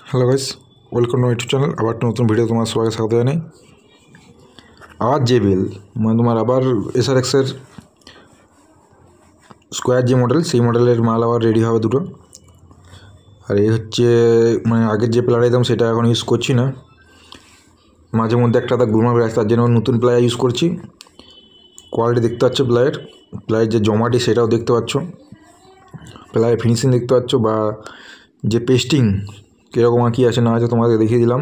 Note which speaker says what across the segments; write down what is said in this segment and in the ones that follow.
Speaker 1: Hello guys, welcome to my YouTube channel. আবার একটা নতুন ভিডিও তোমার সবাইকে স্বাগত জানাই। আবার জেবিএল মানে তোমার আবার এসআরএক্সের স্কোয়ার যে মডেল, সেই মডেলের মাল আবার রেডি হবে দুটো। আর এই হচ্ছে মানে আগের যে প্লায়ার একদম সেটা এখন ইউজ করছি না, মাঝে মধ্যে একটা গুরমা ব্রাশ, তার জন্য নতুন প্লায়ার ইউজ করছি। কোয়ালিটি দেখতে পাচ্ছ, প্লায়ের যে জমাটি সেটাও দেখতে পাচ্ছ, প্লায়ের ফিনিশিং দেখতে পাচ্ছ, বা যে পেস্টিং কীরকম কী আছে না আছে তোমাদের দেখিয়ে দিলাম।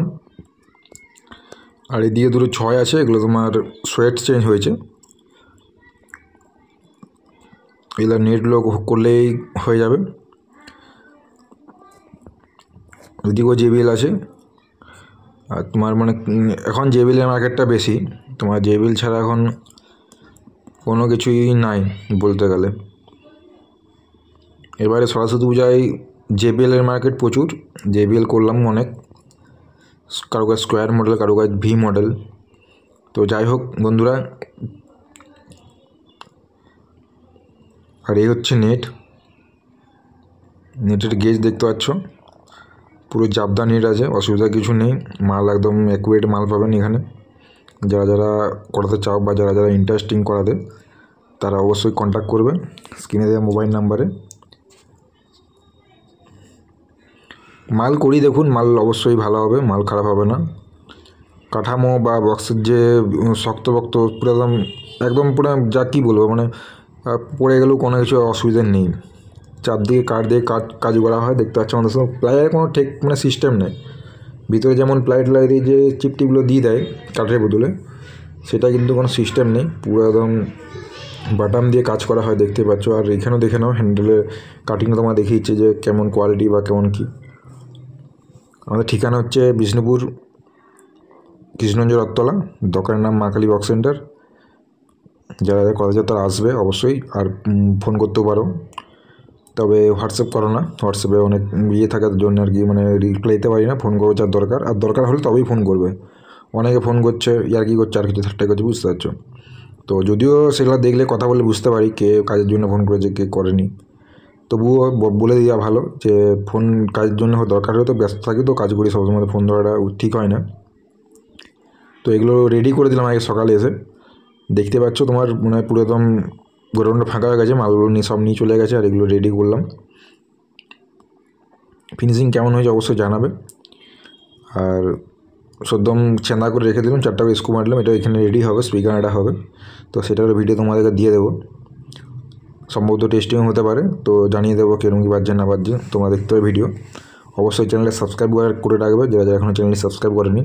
Speaker 1: আর এদিকে দুটো 6 আছে, এগুলো তোমার সোয়েট চেঞ্জ হয়েছে। এগুলো নেটগুলো করলেই হয়ে যাবে। এদিকেও জেবিএল আছে। আর তোমার মানে এখন জেবিএলের মার্কেটটা বেশি, তোমার জেবিএল ছাড়া এখন কোনো কিছুই নাই বলতে গেলে। এবারে সরস্বতী পূজায় জেবিএলের মার্কেট প্রচুর, জেবিএল করলাম অনেক, কারো কাছে স্কোয়ার মডেল, কারো কাছে ভি মডেল। তো যাই হোক বন্ধুরা, আর এই হচ্ছে নেটের গেজ দেখতে পাচ্ছ, পুরো জাবদা নেট আছে, অসুবিধা কিছু নেই। মাল একদম অ্যাকুরেট মাল পাবেন এখানে। যারা যারা করাতে চাও বা যারা যারা ইন্টারেস্টিং করাতে, তারা অবশ্যই কন্ট্যাক্ট করবে স্ক্রিনে দেওয়া মোবাইল নাম্বারে। মাল করি দেখুন, মাল অবশ্যই ভালো হবে, মাল খারাপ হবে না। কাঠামো বা বক্সের যে শক্ত পুরো একদম পুরো যা কী বলবো, মানে পড়ে গেলেও কোনো কিছু অসুবিধা নেই। চারদিকে কাঠ দিয়ে কাজ করা হয়, দেখতে পাচ্ছ আমাদের সঙ্গে। প্লাইয়ের কোনো মানে সিস্টেম নেই, ভিতরে যেমন প্লাই দিয়ে যে চিপটিগুলো দিয়ে দেয় কাঠের বদলে, সেটা কিন্তু কোনো সিস্টেম নেই, পুরো একদম বাটাম দিয়ে কাজ করা হয়, দেখতে পাচ্ছ। আর এখানেও দেখে নাও, হ্যান্ডেলের কাটিংটা তোমার দেখিয়েছে যে কেমন কোয়ালিটি বা কেমন কী। আমাদের ঠিকানা হচ্ছে বিষ্ণুপুর কৃষ্ণগঞ্জ রথতলা, দোকানের নাম মা কালী বক্স সেন্টার। যারা যারা কলেজে তারা আসবে অবশ্যই, আর ফোন করতেও পারো, তবে হোয়াটসঅ্যাপ করো না, হোয়াটসঅ্যাপে অনেক থাকার জন্য আর কি, মানে রিপ্লাই দিতে পারি না। ফোন করবো যার দরকার, আর দরকার হলে তবেই ফোন করবে। অনেকে ফোন করছে ইয়ার কি করছে, আর কিছু ঠাট্টা করছে, বুঝতে পারছো। তো যদিও সেগুলো দেখলে কথা বলে বুঝতে পারি কে কাজের জন্য ফোন করেছে কে করেনি, তবুও বলে দেওয়া ভালো যে ফোন কাজের জন্য দরকার হলে তো ব্যস্ত থাকি, তো কাজ করি সবসময়, ফোন ধরাটা ঠিক হয় না। তো এগুলো রেডি করে দিলাম আগে সকালে এসে, দেখতে পাচ্ছ তোমার মনে হয় পুরো একদম গোডাউনটা ফাঁকা হয়ে গেছে, মালগুলো নিয়ে চলে গেছে। আর এগুলো রেডি করলাম, ফিনিশিং কেমন হয়েছে অবশ্যই জানাবে। আর একদম চেন্দা করে রেখে দিলাম, 4টা স্ক্রু মারলাম, এটা এখানে রেডি হবে, স্পিকার এটা হবে। তো সেটার ভিডিও তোমাদেরকে দিয়ে দেবো, সম্ভবত টেস্টিং হতে পারে, তো জানিয়ে দেবো কেরকম কী বাজছে না বাজছে, তোমরা দেখতে হবে ভিডিও। অবশ্যই চ্যানেলে সাবস্ক্রাইব করে রাখবে যারা যারা এখনও চ্যানেলটি সাবস্ক্রাইব করেনি।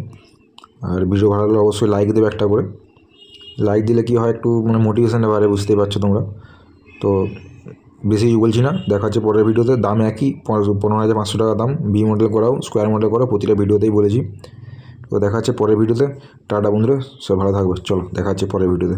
Speaker 1: আর ভিডিও ভালো লাগলে অবশ্যই লাইক দেবে একটা করে, লাইক দিলে কী হয় একটু মানে মোটিভেশানটা বাড়ে, বুঝতেই পারছো তোমরা। তো বেশি বলছি না, দেখা হচ্ছে পরের ভিডিওতে। দাম একই, 15,500 টাকা দাম। ভি মডেল করাও, স্কোয়ার মডেল করাও, প্রতিটা ভিডিওতেই বলেছি। তো দেখা হচ্ছে পরের ভিডিওতে। টাটা বন্ধুরা, সব ভালো থাকবে, চলো দেখা হচ্ছে পরের ভিডিওতে।